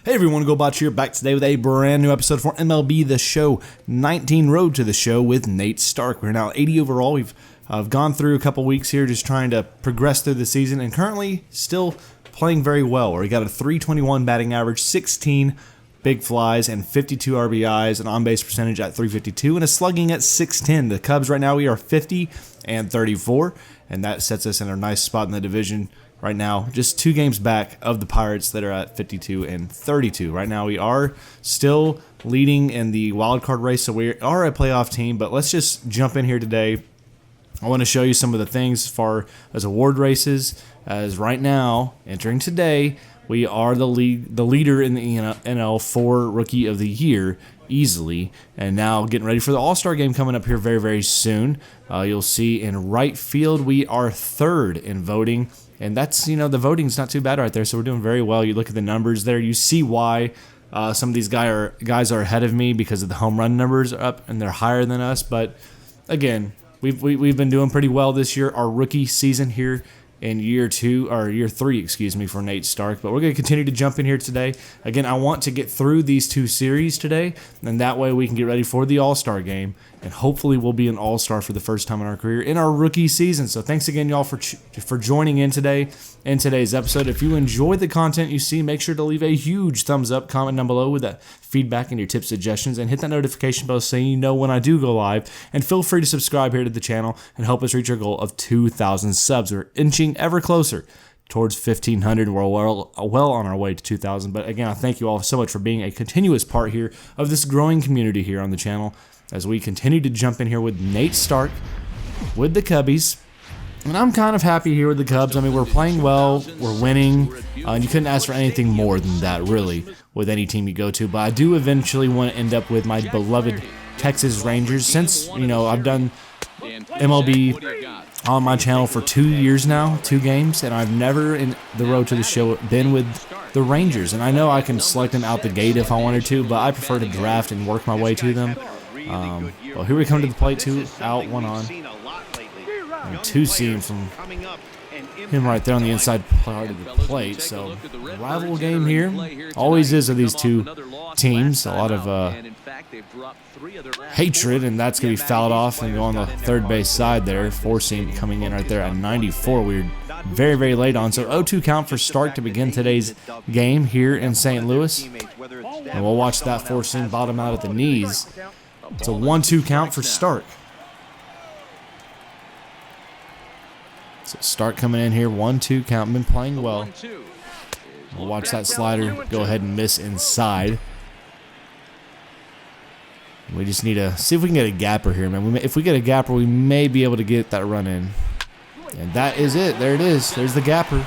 Hey everyone, GoBot here, back today with a brand new episode for MLB The Show 19 Road to the Show with Nate Stark. We're now 80 overall. We've gone through a couple weeks here just trying to progress through the season and currently still playing very well. We got a 321 batting average, 16 big flies, and 52 RBIs, an on-base percentage at 352, and a slugging at 610. The Cubs right now, we are 50 and 34, and that sets us in a nice spot in the division. Right now, just 2 games back of the Pirates that are at 52 and 32. Right now, we are still leading in the wild card race, so we are a playoff team. But let's just jump in here today. I want to show you some of the things as far as award races. As right now, entering today, we are the leader in the NL for Rookie of the Year easily. And now getting ready for the All-Star game coming up here very, very soon. You'll see in right field, we are 3rd in voting. And that's, the voting's not too bad right there, so we're doing very well. You look at the numbers there, you see why some of these guys are ahead of me because of the home run numbers are up and they're higher than us. But again, we've been doing pretty well this year. Our rookie season here in year 3, for Nate Stark. But we're going to continue to jump in here today. Again, I want to get through these 2 series today, and that way we can get ready for the All-Star game, and hopefully we'll be an All-Star for the first time in our career in our rookie season. So thanks again, y'all, for joining in today in today's episode. If you enjoyed the content you see, make sure to leave a huge thumbs up, comment down below with that feedback and your tips, suggestions, and hit that notification bell so you know when I do go live. And feel free to subscribe here to the channel and help us reach our goal of 2,000 subs. We're inching ever closer towards 1,500. We're well on our way to 2,000. But again, I thank you all so much for being a continuous part here of this growing community here on the channel as we continue to jump in here with Nate Stark with the Cubbies. And I'm kind of happy here with the Cubs. I mean, we're playing well, we're winning, and you couldn't ask for anything more than that, really, with any team you go to. But I do eventually want to end up with my beloved Texas Rangers. Since, I've done MLB on my channel for 2 years now, 2 games, and I've never in the road to the show been with the Rangers. And I know I can select them out the gate if I wanted to, but I prefer to draft and work my way to them. Well, here we come to the plate, 2 out, 1 on. And 2 seam from him right there on the inside part of the plate. So, rival game here. Always is of these 2 teams. A lot of hatred, and that's going to be fouled off and go on the third base side there. 4 seam coming in right there at 94. We're very, very late on. So, 0-2 count for Stark to begin today's game here in St. Louis. And we'll watch that 4 seam bottom out at the knees. It's a 1-2 count for Stark. So Stark coming in here, 1-2 count. Been playing well. We'll watch that slider go ahead and miss inside. We just need to see if we can get a gapper here, man. If we get a gapper, we may be able to get that run in. And that is it. There it is. There's the gapper.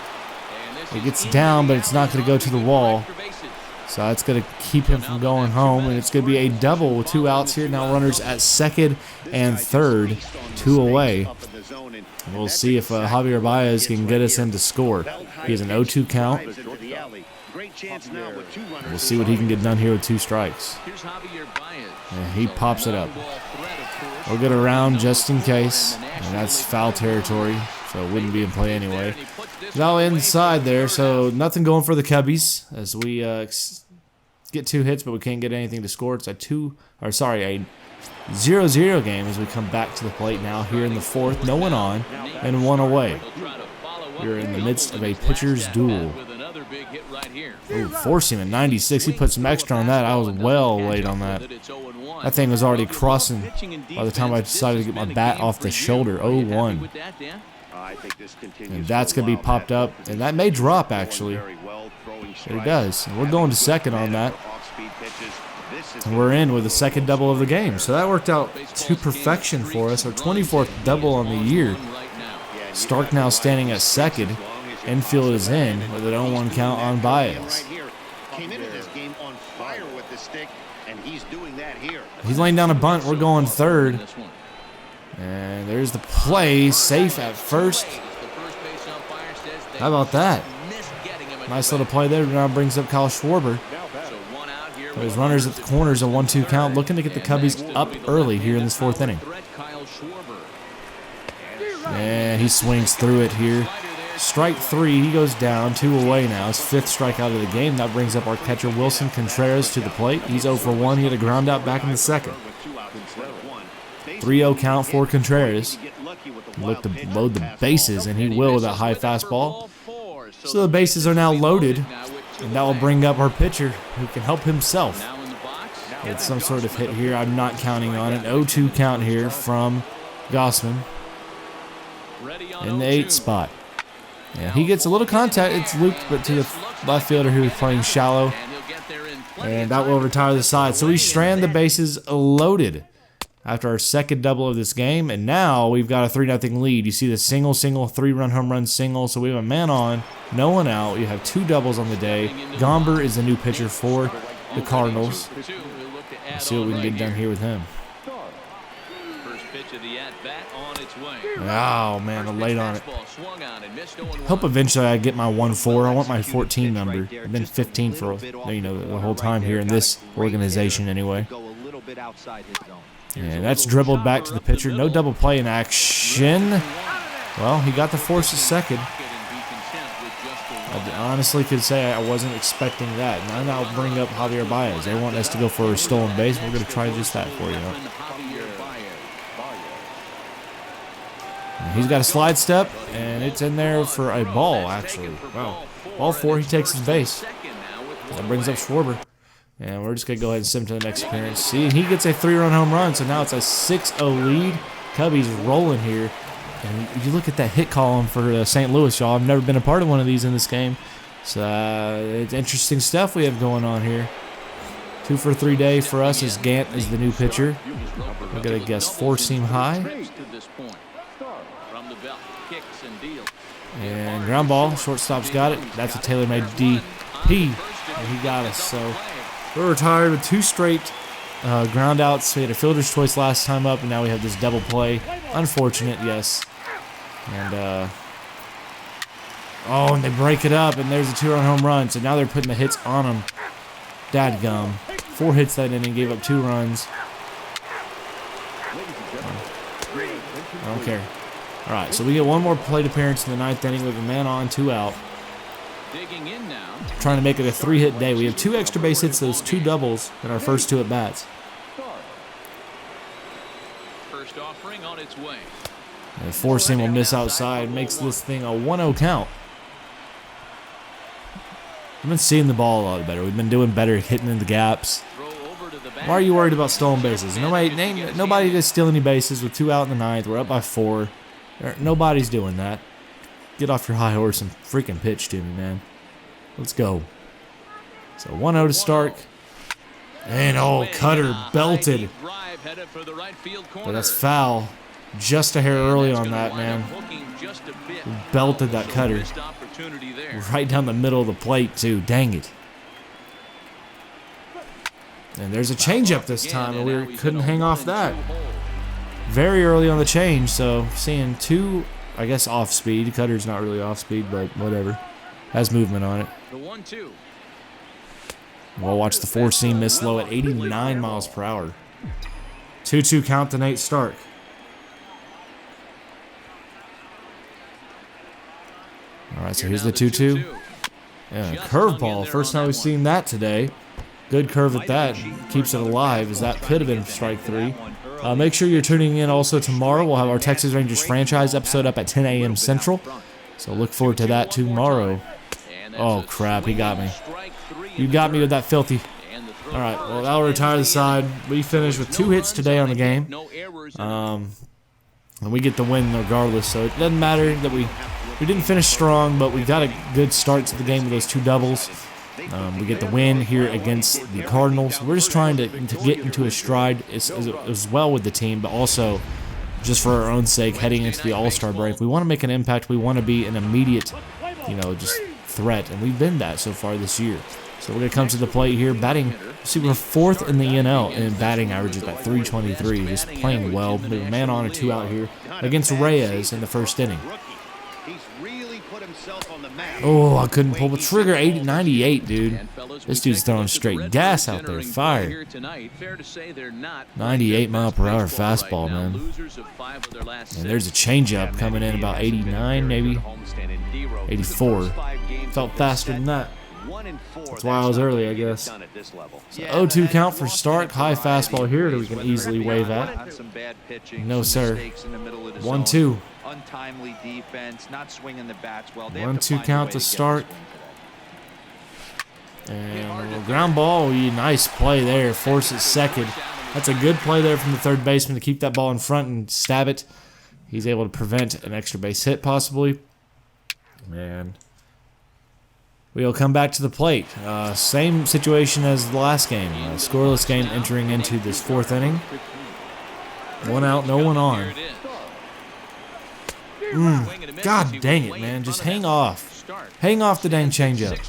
It gets down, but it's not going to go to the wall. So that's going to keep him from going home. And it's going to be a double with 2 outs here. Now runners at 2nd and 3rd, 2 away. We'll see if Javier Baez can get us in to score. He has an 0-2 count. We'll see what he can get done here with 2 strikes. And he pops it up. We'll get around just in case. And that's foul territory, so it wouldn't be in play anyway. Now inside there, so nothing going for the Cubbies as we get 2 hits, but we can't get anything to score. It's a 0-0 game as we come back to the plate now here in the 4th. No one on and 1 away. We're in the midst of a pitcher's duel. Ooh, 4 seam at 96. He put some extra on that. I was well late on that. That thing was already crossing by the time I decided to get my bat off the shoulder. 0-1. And that's going to be popped up. And that may drop, actually. It does. And we're going to 2nd on that. And we're in with the 2nd double of the game. So that worked out to perfection for us. Our 24th double on the year. Stark now standing at 2nd. Infield is in with an 0-1 count on Baez. He's laying down a bunt. We're going 3rd. And there's the play. Safe at 1st. How about that? Nice little play there. Now brings up Kyle Schwarber. His runners at the corners, a 1-2 count, looking to get the Cubbies up early here in this 4th inning. And he swings through it here. Strike 3, he goes down, 2 away now. His 5th strikeout of the game. That brings up our catcher Wilson Contreras to the plate. He's 0 for 1. He had a ground out back in the 2nd. 3-0 count for Contreras. Look to load the bases, and he will with that high fastball. So the bases are now loaded, and that will bring up our pitcher who can help himself. It's some sort of hit here. I'm not counting on it. 0-2 count here from Gossman in the 8th spot. And he gets a little contact. It's looped, but to the left fielder who is playing shallow. And that will retire the side. So we strand the bases loaded after our 2nd double of this game. And now we've got a 3-0 lead. You see the single, 3-run home run single. So we have a man on, no one out. You have 2 doubles on the day. Gomber is the new pitcher for the Cardinals. Let's see what we can get done here with him. Oh, man, late on it. Hope eventually I get my 1-4. I want my 14 number. I've been 15 for, the whole time here in this organization anyway. And that's dribbled back to the pitcher. No double play in action. Well, he got the force at 2nd. I honestly could say I wasn't expecting that. And I'll bring up Javier Baez. They want us to go for a stolen base. We're going to try just that for you. He's got a slide step, and it's in there for a ball, actually. Wow. Ball 4, he takes his base. That brings up Schwarber. And we're just going to go ahead and send him to the next appearance. See, and he gets a 3-run home run, so now it's a 6-0 lead. Cubbies rolling here. And you look at that hit column for St. Louis, y'all. I've never been a part of one of these in this game. So it's interesting stuff we have going on here. 2 for 3 day for us as Gant is the new pitcher. We're going to guess 4-seam high. And ground ball, shortstop's got it. That's a tailor-made DP, and he got us. So we're retired with 2 straight ground outs. We had a fielder's choice last time up, and now we have this double play. Unfortunate, yes. And and they break it up, and there's a 2-run home run. So now they're putting the hits on them. Dadgum. 4 hits that inning, gave up 2 runs. I don't care. All right, so we get 1 more plate appearance in the 9th inning with a man on, 2 out. Trying to make it a 3-hit day. We have 2 extra base hits, those 2 doubles in our first 2 at-bats. First offering on its way. And 4-seam will miss outside, makes this thing a 1-0 count. I've been seeing the ball a lot better. We've been doing better hitting in the gaps. Why are you worried about stolen bases? Nobody gets steal any bases with 2 out in the 9th. We're up by 4. Nobody's doing that. Get off your high horse and freaking pitch to me, man. Let's go. So 1-0 to Stark. And cutter belted. But that's foul. Just a hair early on that, man. Belted that cutter. Right down the middle of the plate, too. Dang it. And there's a changeup this time, and we couldn't hang off that. Very early on the change, so seeing 2, I guess, off speed. Cutter's not really off speed, but whatever. Has movement on it. We'll watch the 4-seam miss low at 89 miles per hour. 2-2 count to Nate Stark. All right, so here's the 2-2. Yeah, curveball. First time we've seen that today. Good curve at that. Keeps it alive, as that could have been strike 3. Make sure you're tuning in also tomorrow. We'll have our Texas Rangers franchise episode up at 10 a.m. Central. So look forward to that tomorrow. Oh, crap. He got me. You got me with that filthy. All right. Well, that'll retire the side. We finished with 2 hits today on the game. And we get the win regardless. So it doesn't matter that we didn't finish strong, but we got a good start to the game with those 2 doubles. We get the win here against the Cardinals. We're just trying to get into a stride as well with the team, but also just for our own sake heading into the All-Star break. We want to make an impact. We want to be an immediate, just threat, and we've been that so far this year. So we're going to come to the plate here. Batting, see, we're 4th in the NL in batting averages at 323. Just playing well. We have a man on, a 2 out here against Reyes in the 1st inning. Oh, I couldn't pull the trigger. 98, dude. This dude's throwing straight gas out there, fire. 98-mile-per-hour fastball, man. And there's a changeup coming in about 89, maybe 84. Felt faster than that. That's why I was early, I guess. So 0-2 count for Stark. High fastball here that we can easily wave at. No, sir. 1-2. 1-2 count to Stark. And a ground ball. Nice play there. Force it second. That's a good play there from the third baseman to keep that ball in front and stab it. He's able to prevent an extra base hit possibly. And we'll come back to the plate. Same situation as the last game. Scoreless game entering into this fourth inning. 1 out, no one on. God dang it, man. Just hang off. Hang off the dang changeup.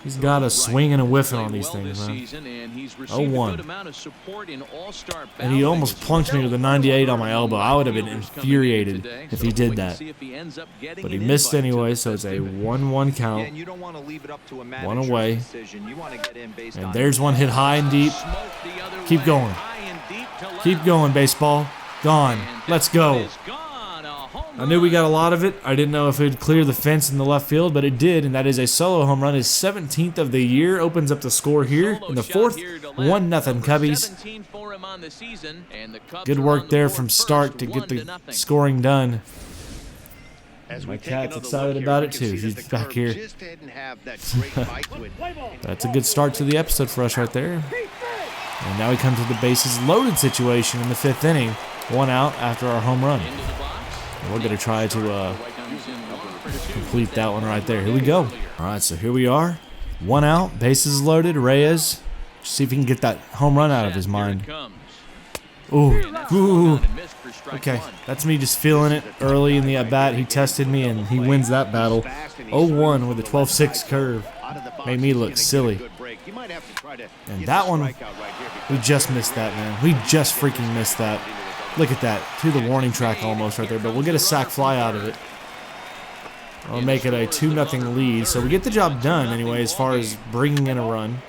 He's got a swing and a whiffing on these things, man. 0-1. And he almost plunked me with a 98 on my elbow. I would have been infuriated if he did that. But he missed anyway, so it's a 1-1 count. 1 away. And there's one hit high and deep. Keep going. Keep going, baseball. Gone. Let's go. I knew we got a lot of it. I didn't know if it would clear the fence in the left field, but it did, and that is a solo home run. His 17th of the year opens up the score here in the fourth. 1-0 Cubbies. Good work there from Stark to get the scoring done. My cat's excited about it too. He's back here. That's a good start to the episode for us right there. And now we come to the bases loaded situation in the fifth inning. 1 out after our home run. We're going to try to complete that one right there. Here we go. All right, so here we are. 1 out, bases loaded. Reyes. See if he can get that home run out of his mind. Ooh. Okay, that's me just feeling it early in the at-bat. He tested me, and he wins that battle. 0-1 with a 12-6 curve. Made me look silly. And that one, we just missed that, man. We just freaking missed that. Look at that, to the warning track almost right there, but we'll get a sac fly out of it. I'll make it a 2-0 lead, so we get the job done anyway as far as bringing in a run.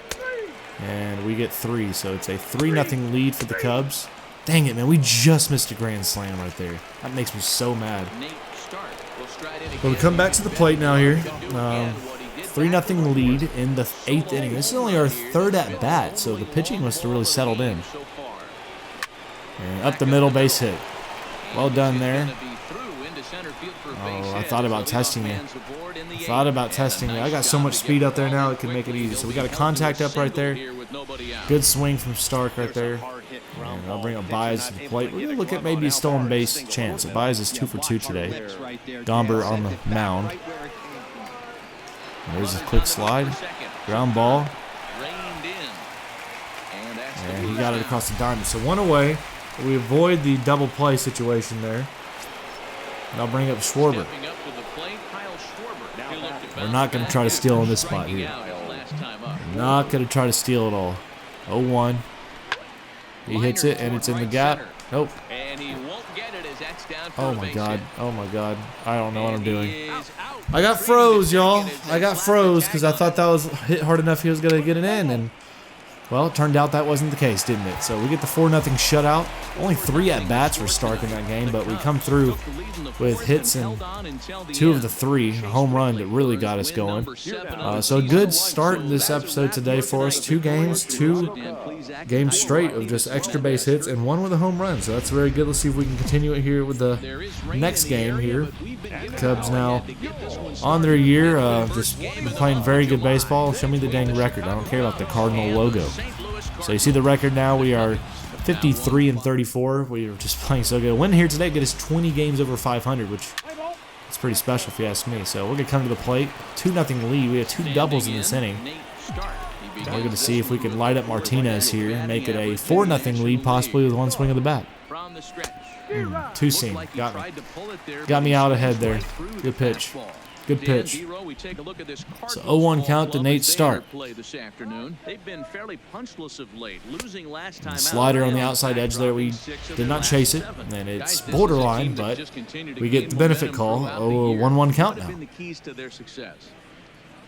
And we get 3, so it's a 3-0 lead for the Cubs. Dang it, man, we just missed a grand slam right there. That makes me so mad. But we come back to the plate now here. 3-0 lead in the 8th inning. This is only our 3rd at-bat, so the pitching must have really settled in. And up the middle, base hit. Well done there. Oh, I thought about testing you. I got so much speed up there now, it can make it easy. So we got a contact up right there. Good swing from Stark right there. And I'll bring up Baez to the plate. We're going to look at maybe a stolen base chance. So Baez is 2 for 2 today. Gomber on the mound. There's a quick slide. Ground ball. And he got it across the diamond. So 1 away. We avoid the double play situation there. And I'll bring up Schwarber. We're not going to try to steal in this spot here. Not going to try to steal at all. 0-1. He hits it, and it's in the gap. Nope. Oh, my God. Oh, my God. I don't know what I'm doing. I got froze, y'all. I got froze because I thought that was hit hard enough he was going to get it in, and well, it turned out that wasn't the case, didn't it? So we get the 4-0 shutout. Only 3 at-bats for Stark in that game, but we come through with hits and 2 of the 3 home run that really got us going. So a good start in this episode today for us. 2 games, 2 games straight of just extra base hits and 1 with a home run. So that's very good. Let's see if we can continue it here with the next game here. The Cubs now on their year, just been playing very good baseball. Show me the dang record. I don't care about the Cardinal logo. So you see the record now. We are 53-34. We are just playing so good. A win here today get us 20 games over 500, which is pretty special if you ask me. So we're going to come to the plate. 2-0 lead. We have 2 doubles in this inning. We're going to see if we can light up Martinez here and make it a 4-0 lead, possibly with 1 swing of the bat. 2 seam. Got me out ahead there. Good pitch. Good pitch. So 0-1 count to Nate Stark. Slider on the outside edge there. We did not chase it, and it's borderline, but we get the benefit call. 1-1 count now.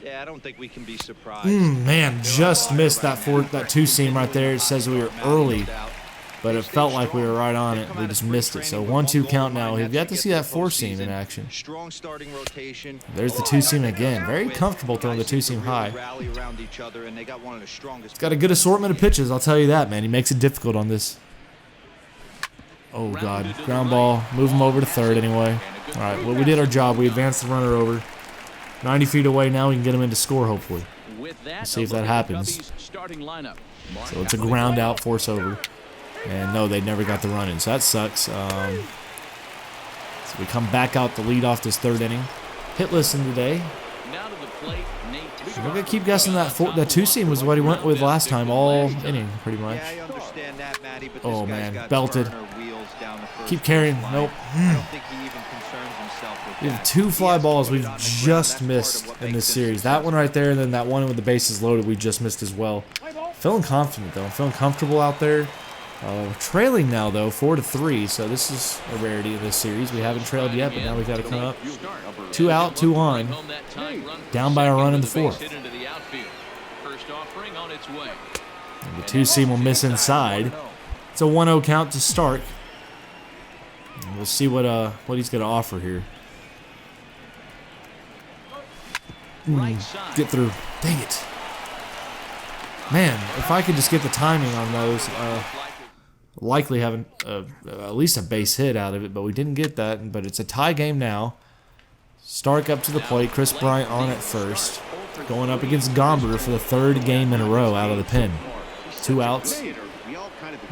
Yeah, I don't think we can be surprised. Man, just missed that two seam right there. It says we were early, but it felt like we were right on it. We just missed it. So 1-2 count now. We've got to see that four seam in action. There's the two seam again. Very comfortable throwing the two seam high. He's got a good assortment of pitches, I'll tell you that, man. He makes it difficult on this. Oh, God. Ground ball. Move him over to third anyway. All right, well, we did our job. We advanced the runner over. 90 feet away now. We can get him in to score, hopefully. Let's see if that happens. So it's a ground out, force over. And no, they never got the run in, so that sucks. So we come back out to lead off this third inning. Hitless in today. We're going to keep guessing that two seam was what he went with last time, all inning, pretty much. Oh, man, belted. Keep carrying. Nope. We have two fly balls we've just missed in this series. That one right there, and then that one with the bases loaded we just missed as well. Feeling confident, though. I'm feeling comfortable out there. We're trailing now, though, 4-3, so this is a rarity in this series. We haven't trailed yet, but now we've got to come up. 2 out, 2 on. Down by a run in the fourth. And the two seam will miss inside. It's a 1-0 count to Stark. And we'll see what he's going to offer here. Get through. Dang it. Man, if I could just get the timing on those, likely having at least a base hit out of it, but we didn't get that. But it's a tie game now. Stark up to the plate. Chris Bryant on at first. Going up against Gomber for the third game in a row out of the pen. 2 outs. And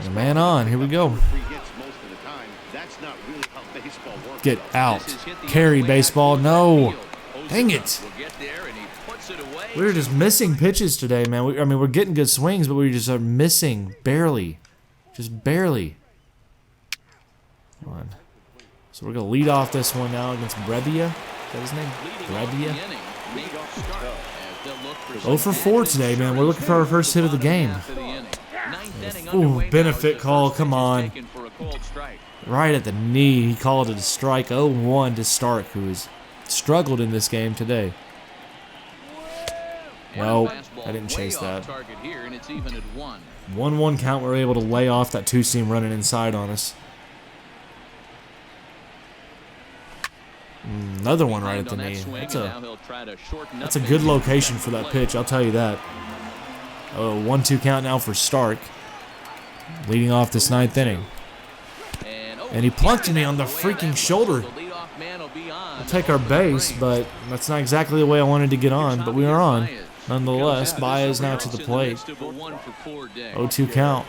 a man on. Here we go. Get out. Carry baseball. No. Dang it. We were just missing pitches today, man. I mean, we're getting good swings, but we just are missing barely. Just barely. Come on. So we're going to lead off this one now against Brebbia. Is that his name? Brebbia? 0 for 4 today, man. We're looking for our first hit of the game. Ooh, benefit call. Come on. Right at the knee. He called it a strike. 0-1 to Stark, who has struggled in this game today. Well, I didn't chase that. 1-1 count. We're able to lay off that two seam running inside on us. Another one right at the knee. That's a good location for that pitch, I'll tell you that. Oh, 1-2 count now for Stark. Leading off this 9th inning. And he plunked me on the freaking shoulder. We'll take our base, but that's not exactly the way I wanted to get on, but we are on. Nonetheless, Baez now to the plate. 0-2 count.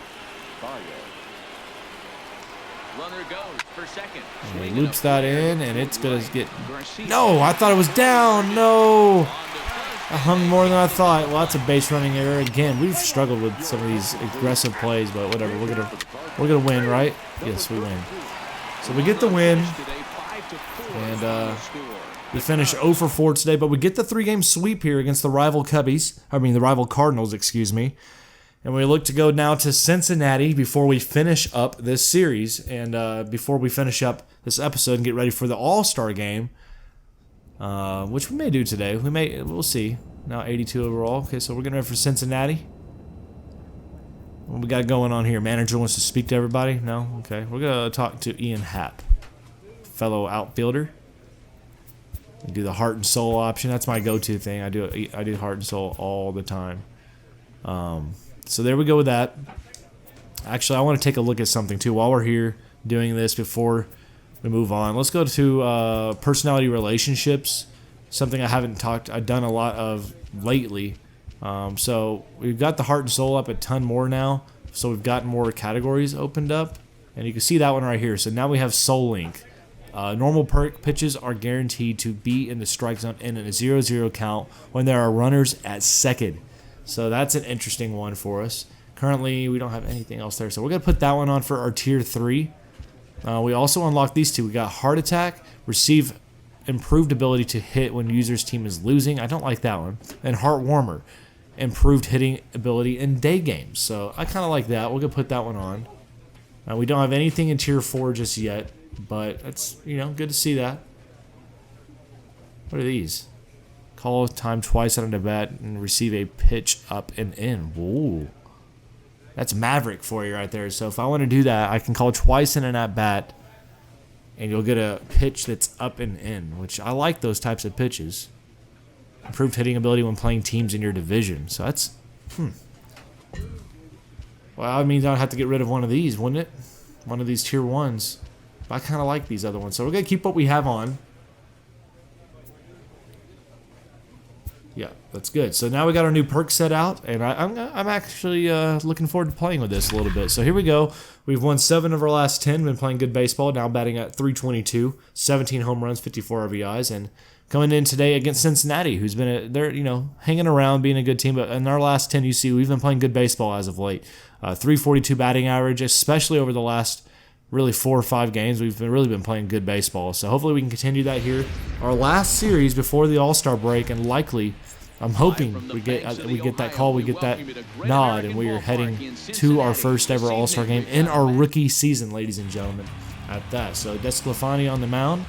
And he loops that in, and it's going to get... No, I thought it was down. No. I hung more than I thought. Lots of base running error. Again, we've struggled with some of these aggressive plays, but whatever. We're gonna win, right? Yes, we win. So we get the win. And we finish 0 for 4 today, but we get the 3-game sweep here against the rival the rival Cardinals, excuse me. And we look to go now to Cincinnati before we finish up this series and before we finish up this episode and get ready for the All-Star game, which we may do today. We'll see. Now 82 overall. Okay, so we're getting ready for Cincinnati. What we got going on here? Manager wants to speak to everybody? No? Okay. We're going to talk to Ian Happ, fellow outfielder. We do the heart and soul option. That's my go-to thing. I do heart and soul all the time. So there we go with that. Actually, I want to take a look at something too while we're here doing this before we move on. Let's go to personality relationships. Something I've done a lot of lately. So we've got the heart and soul up a ton more now. So we've got more categories opened up. And you can see that one right here. So now we have Soul Link. Normal pitches are guaranteed to be in the strike zone in a 0-0 count when there are runners at second. So that's an interesting one for us. Currently, we don't have anything else there. So we're going to put that one on for our Tier 3. We also unlocked these two. We got Heart Attack, receive improved ability to hit when user's team is losing. I don't like that one. And Heart Warmer, improved hitting ability in day games. So I kind of like that. We're going to put that one on. We don't have anything in Tier 4 just yet, but that's, good to see that. What are these? Call time twice on a bat and receive a pitch up and in. Whoa. That's Maverick for you right there. So if I want to do that, I can call twice in an at-bat, and you'll get a pitch that's up and in, which I like those types of pitches. Improved hitting ability when playing teams in your division. So that's, well, that means I'd have to get rid of one of these, wouldn't it? One of these tier 1s. But I kind of like these other ones. So we're going to keep what we have on. Yeah, that's good. So now we got our new perk set out, and I'm actually looking forward to playing with this a little bit. So here we go. We've won 7 of our last 10, been playing good baseball, now batting at .322, 17 home runs, 54 RBIs, and coming in today against Cincinnati, who's been, they're, hanging around, being a good team, but in our last 10, you see, we've been playing good baseball as of late. .342 batting average, especially over the last really 4 or 5 games. We've really been playing good baseball, so hopefully we can continue that here. Our last series before the All-Star break, and likely, I'm hoping we get that call, we get that nod, and we are heading to our first ever All-Star game in our rookie season, ladies and gentlemen, at that. So Desclafani on the mound.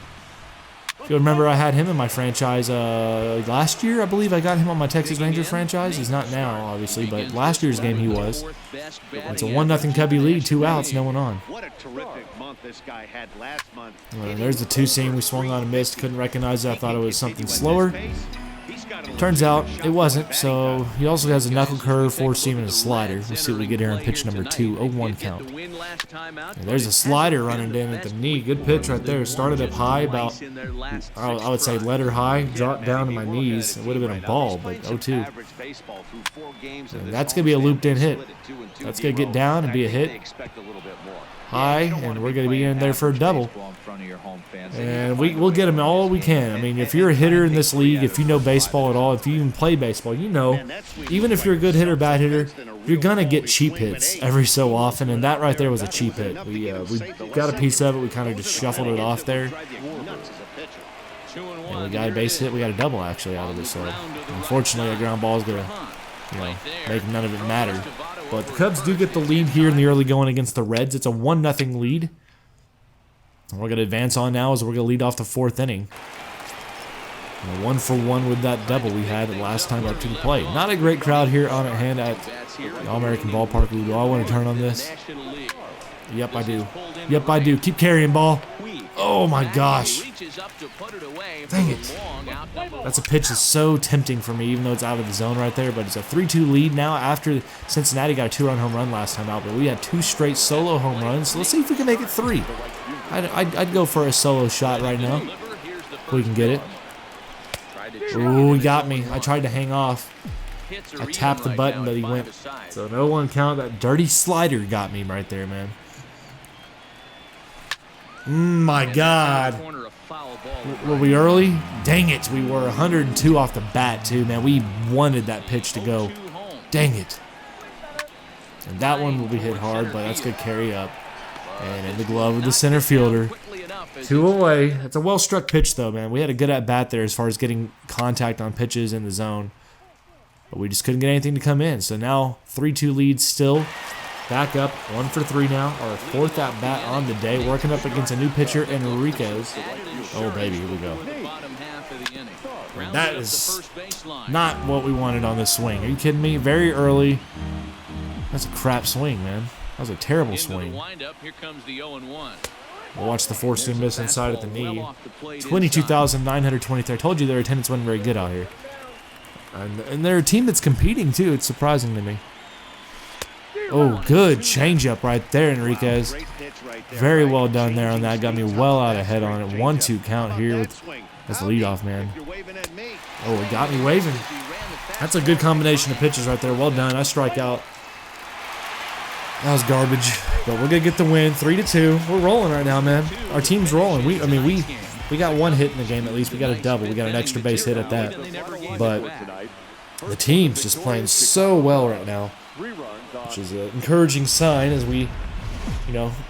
If you remember, I had him in my franchise last year. I believe I got him on my Texas Rangers franchise. He's not now, obviously, but last year's game he was. It's a 1-0 Cubby lead, 2 outs, no one on. What a terrific month this guy had last month. There's the 2-seam. We swung on and missed. Couldn't recognize it. I thought it was something slower. Turns out it wasn't, so he also has a knuckle curve, 4-seam, and a slider. We'll see what we get here in pitch number 2, 0-1 count. And there's a slider running in at the knee. Good pitch right there. Started up high, about, I would say letter high, dropped down to my knees. It would have been a ball, but 0-2. And that's going to be a looped-in hit. That's going to get down and be a hit. High, and we're going to be in there for a double. And we'll get them all we can. I mean, if you're a hitter in this league, if you know baseball at all, if you even play baseball, you know, even if you're a good hitter, bad hitter, you're going to get cheap hits every so often, and that right there was a cheap hit. We got a piece of it. We kind of just shuffled it off there. And we got a base hit. We got a double, actually, out of it. So, unfortunately, a ground ball is going to make none of it matter. But the Cubs do get the lead here in the early going against the Reds. It's a 1-0 lead. And we're going to advance on now as we're going to lead off the 4th inning. And 1-for-1 with that double we had last time up to the plate. Not a great crowd here on hand at the All-American Ballpark. Do I want to turn on this? Yep, I do. Yep, I do. Keep carrying, ball. Oh, my gosh. Dang it. That's a pitch that's so tempting for me, even though it's out of the zone right there. But it's a 3-2 lead now after Cincinnati got a 2-run home run last time out. But we had 2 straight solo home runs. So let's see if we can make it 3. I'd go for a solo shot right now. If we can get it. Ooh, he got me. I tried to hang off. I tapped the button, but he went. So no 1 count. That dirty slider got me right there, man. My God. Were we early? Dang it. We were 102 off the bat, too, man. We wanted that pitch to go. Dang it. And that one will be hit hard, but that's going to carry up. And in the glove of the center fielder. 2 away. That's a well-struck pitch, though, man. We had a good at-bat there as far as getting contact on pitches in the zone. But we just couldn't get anything to come in. So now 3-2 lead still. Back up, 1 for 3 now. Our 4th at-bat on the day. Working up against a new pitcher, Enriquez. Oh, baby, here we go. And that is not what we wanted on this swing. Are you kidding me? Very early. That's a crap swing, man. That was a terrible swing. We'll watch the 4-seam miss inside at the knee. 22,923. I told you their attendance wasn't very good out here. And they're a team that's competing, too. It's surprising to me. Oh, good changeup right there, Enriquez. Very well done there on that. Got me well out ahead on it. 1-2 count here. That's the leadoff, man. Oh, it got me waving. That's a good combination of pitches right there. Well done. I strike out. That was garbage. But we're going to get the win. 3-2. We're rolling right now, man. Our team's rolling. We got 1 hit in the game at least. We got a double. We got an extra base hit at that. But the team's just playing so well right now, which is an encouraging sign as we,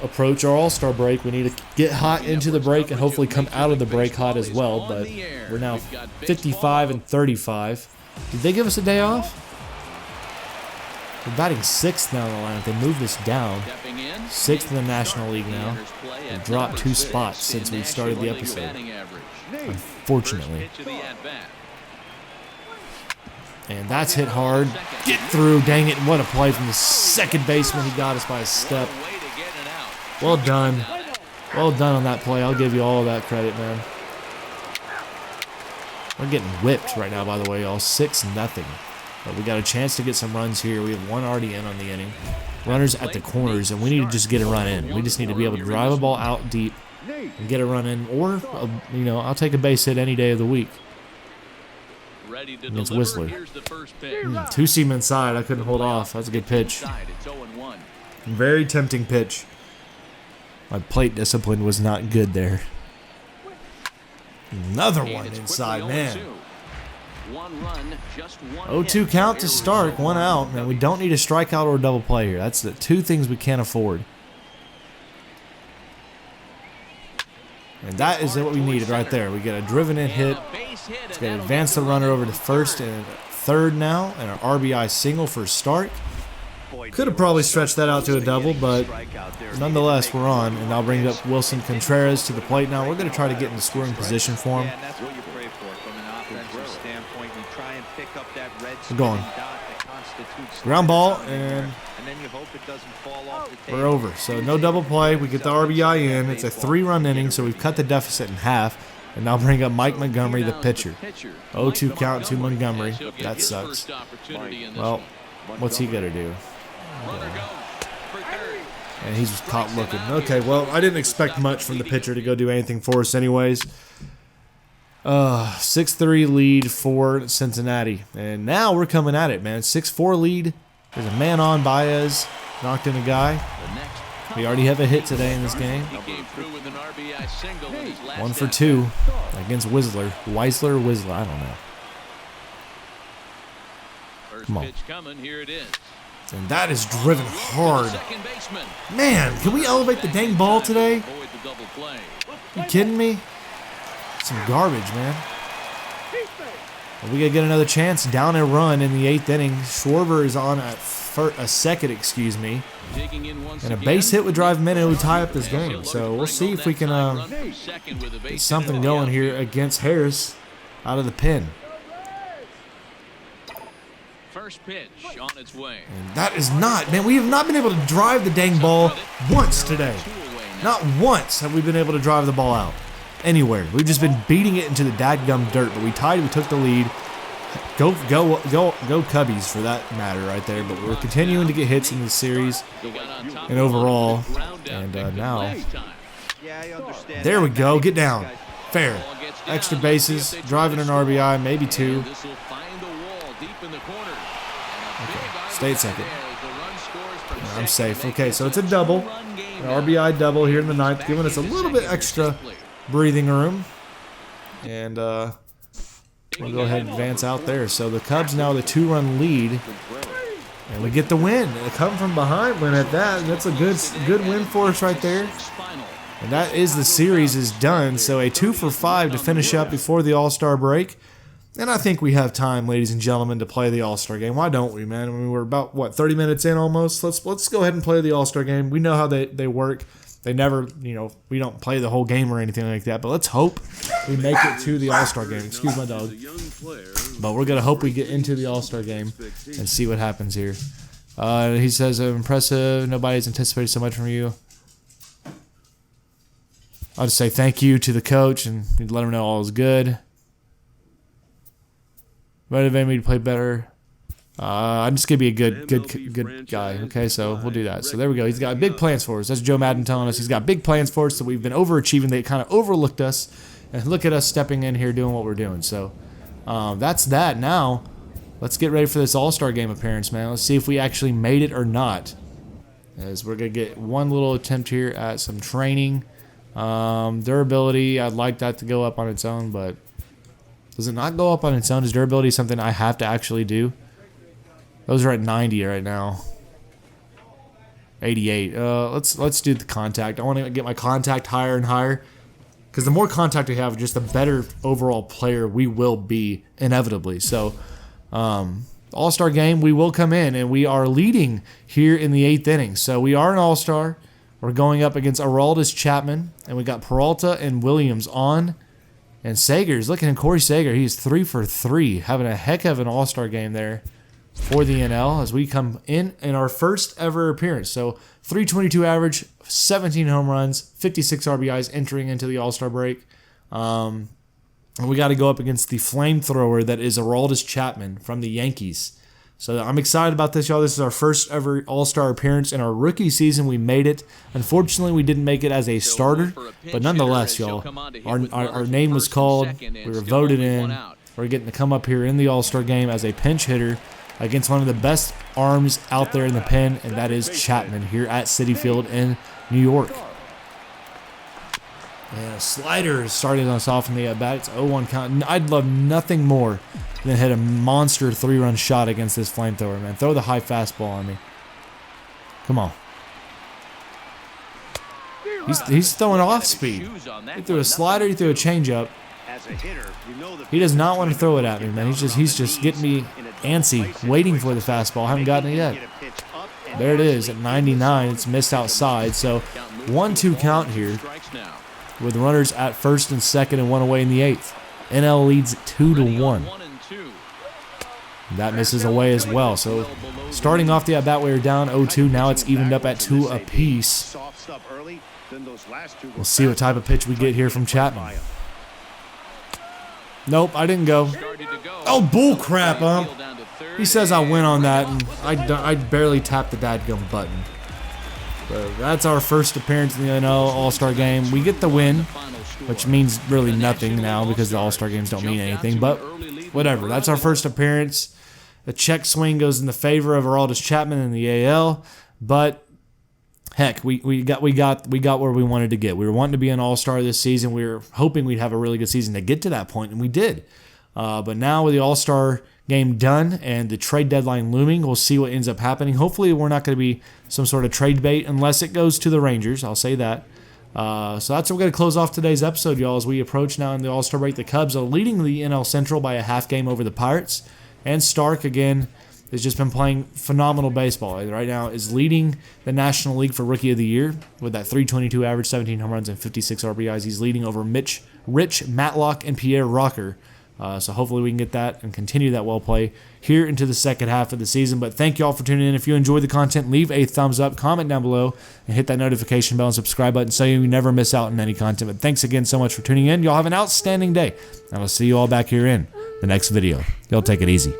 approach our All-Star break. We need to get hot into the break and hopefully come out of the break hot as well. But we're now 55-35. Did they give us a day off? We're batting 6th now in the lineup. They moved us down. 6th in the National League now. We've dropped 2 spots since we started the episode, unfortunately. And that's hit hard. Get through. Dang it. What a play from the second baseman. He got us by a step. Well done. Well done on that play. I'll give you all of that credit, man. We're getting whipped right now, by the way, y'all. 6-0. But we got a chance to get some runs here. We have one already in on the inning. Runners at the corners, and we need to just get a run in. We just need to be able to drive a ball out deep and get a run in. Or, you know, I'll take a base hit any day of the week. Against Whistler. Two-seam inside. I couldn't hold off. That's a good pitch. Very tempting pitch. My plate discipline was not good there. Another one inside, man. 0-2 count to Stark, 1 out. Man, we don't need a strikeout or a double play here. That's the two things we can't afford. And that is what we needed right there. We get a driven in hit. It's going to advance the runner over to first and third now, and an RBI single for Stark. Could have probably stretched that out to a double, but nonetheless, we're on. And I'll bring up Wilson Contreras to the plate now. We're going to try to get in the scoring position for him. We're going. Ground ball, and we're over. So no double play. We get the RBI in. It's a 3-run inning, so we've cut the deficit in half. And now bring up Mike Montgomery, the pitcher. 0-2 count to Montgomery. That sucks. Well, what's he going to do? And he's caught looking. Okay, well, I didn't expect much from the pitcher to go do anything for us anyways. 6-3 lead for Cincinnati. And now we're coming at it, man. 6-4 lead. There's a man on. Baez knocked in a guy. We already have a hit today in this game. 1 for 2 against Whistler. Whistler, I don't know. Come on. And that is driven hard. Man, can we elevate the dang ball today? You kidding me? Some garbage, man. Well, we gotta get another chance. Down a run in the 8th inning. Schwarber is on at a second, excuse me. And a base hit would drive him in and would tie up this game. So we'll see if we can get something going here against Harris out of the pen. First pitch on its way. And that is not, man, we have not been able to drive the dang ball once today. Not once have we been able to drive the ball out anywhere. We've just been beating it into the dadgum dirt, but we tied, we took the lead. Go Cubbies for that matter right there, but we're continuing to get hits in this series and overall. And now, there we go, get down. Fair. Extra bases, driving an RBI, maybe 2. Okay, stay at second. I'm safe. Okay, so it's a double. An RBI double here in the 9th, giving us a little bit extra breathing room. And we'll go ahead and advance out there. So the Cubs now with a 2-run lead. And we get the win. And a come from behind win at that. That's a good win for us right there. And that is the series is done. So a 2 for 5 to finish up before the All-Star break. And I think we have time, ladies and gentlemen, to play the All-Star game. Why don't we, man? I mean, we're about, 30 minutes in almost? Let's go ahead and play the All-Star game. We know how they work. They never, we don't play the whole game or anything like that. But let's hope we make it to the All-Star game. Excuse my dog. But we're going to hope we get into the All-Star game and see what happens here. He says, impressive. Nobody's anticipated so much from you. I'll just say thank you to the coach and let him know all is good. Motivate me to play better. I'm just going to be a good guy. Okay, so we'll do that. So there we go. He's got big plans for us. That's Joe Madden telling us he's got big plans for us. So we've been overachieving. They kind of overlooked us. And look at us stepping in here doing what we're doing. So that's that. Now, let's get ready for this All-Star game appearance, man. Let's see if we actually made it or not. As we're going to get one little attempt here at some training. Durability, I'd like that to go up on its own, but does it not go up on its own? Is durability something I have to actually do? Those are at 90 right now. 88. Let's do the contact. I want to get my contact higher and higher. Because the more contact we have, just the better overall player we will be, inevitably. So, All-Star game, we will come in, and we are leading here in the 8th inning. So, we are an All-Star. We're going up against Aroldis Chapman, and we got Peralta and Williams on. And Sager's looking at Corey Sager. He's 3 for 3, having a heck of an all-star game there for the NL as we come in our first ever appearance. So 322 average, 17 home runs, 56 RBIs entering into the all-star break. And we got to go up against the flamethrower that is Aroldis Chapman from the Yankees. So I'm excited about this, y'all. This is our first ever all-star appearance in our rookie season. We made it. Unfortunately, we didn't make it as a starter, but nonetheless, y'all, our name was called. We were voted in. We're getting to come up here in the all-star game as a pinch hitter against one of the best arms out there in the pen, and that is Chapman here at Citi Field in New York. And a slider is starting us off in the at-bat. It's 0-1 count. I'd love nothing more than hit a monster 3-run shot against this flamethrower, man. Throw the high fastball on me. Come on. He's throwing off speed. He threw a slider, he threw a changeup. He does not want to throw it at me, man. He's just getting me antsy, waiting for the fastball. I haven't gotten it yet. There it is at 99. It's missed outside. So 1-2 count here with runners at first and second and one away in the eighth. NL leads 2-1. That misses away as well. So starting off the at-bat, we were down 0-2. Now it's evened up at 2 apiece. We'll see what type of pitch we get here from Chapman. Nope, I didn't go. Oh, bull crap, He says I went on that, and I barely tapped the dadgum button. But that's our first appearance in the NL All-Star Game. We get the win, which means really nothing now because the All-Star Games don't mean anything. But whatever, that's our first appearance. The check swing goes in the favor of Aroldis Chapman in the AL, but heck, we got where we wanted to get. We were wanting to be an all-star this season. We were hoping we'd have a really good season to get to that point, and we did. But now with the all-star game done and the trade deadline looming, we'll see what ends up happening. Hopefully we're not going to be some sort of trade bait unless it goes to the Rangers. I'll say that. So that's what we're going to close off today's episode, y'all, as we approach now in the all-star break. The Cubs are leading the NL Central by a half game over the Pirates. And Stark, again, has just been playing phenomenal baseball. Right now is leading the National League for Rookie of the Year with that 322 average, 17 home runs, and 56 RBIs. He's leading over Rich Matlock and Pierre Rocker. So hopefully we can get that and continue that well play here into the second half of the season. But thank you all for tuning in. If you enjoyed the content, leave a thumbs up, comment down below, and hit that notification bell and subscribe button so you never miss out on any content. But thanks again so much for tuning in. Y'all have an outstanding day, and I'll see you all back here in the next video. Y'all take it easy.